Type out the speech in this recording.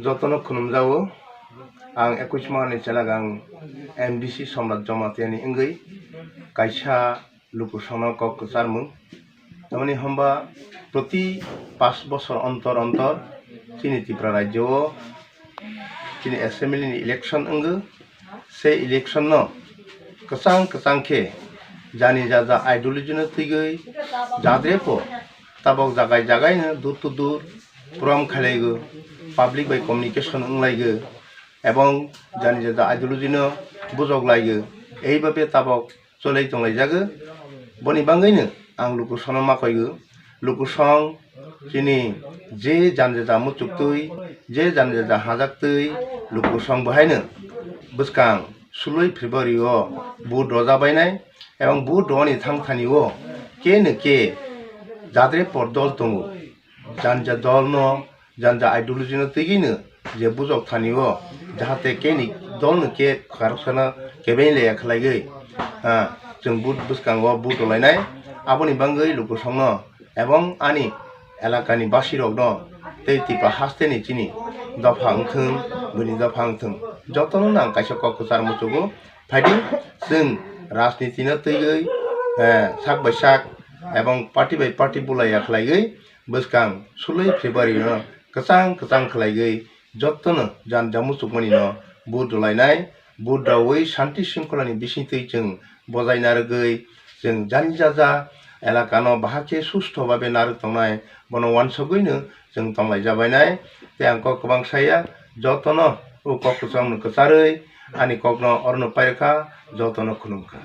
Jotono khunumjawo ang 21 mani chelagang MDC Samrat Jamatia ni ingui kaisa Luku sono Kokborok mung tamani hamba proti 5 বছর অন্তর অন্তর chini Tripura rajyo chini assembly ni election inggu se election no kesang ke jani jaja ideology no tigui jadrepo tabok jagai no dur to dur program khalaigo public by communication unglaigo এবং জানি যে ideology no বুজক লাইগো এইভাবে তাবক চলাই চলাই জাগো বনি বাঙ্গাইনো আং লুকু সনো মাকইগো লুকু song চিনি যে জানজে যা মুচুকতৈ যে জানজে যা হাজাকতৈ লুকু সং বহাইনো বুসকাং 16 ফেব্রুয়ারিও বুট রজা বাইনাই এবং বুট রনি থাংথানিও কে যাদের পরদল তমু জানজা দল ন জানজা আইডিওলজি নো তৈগিনো যে বুজক থানিও যাহাতে কেনি দল কে খারসনা কেবেন লে খালাইগৈ जों बुट बुसकांगो बुट लायनाय आबनि बांगै लुकु संनो এবং आनि एलाकानि बासिरक न तै तिपा हास्तेनि चिनि दफांथों बुनि दफांथों जतनो नां काइसा ककचार मुचुगो फाइदि जों राजनीति न तैगै साक बाय साक এবং पार्टी बाय पार्टी बुलाया खलाइगै बुसकां 16 फेब्रुवारि न कचां खलाइगै जतनो जान जामुचुकमनि न बुट लायनाय बुट रावै शान्ति शृंखलानि बिसिंतै जों बजायना रगै जों जानि जाजा एलाकानो बाहाके सुस्थ भाबे नारु तंनाय बनो वानसगैनो जों तंलाय जाबायनाय ते आंको गोबां साया जतनो उ ककचार कचारै आनि ककनो अरनो पायरखा जतनो खुलुमखा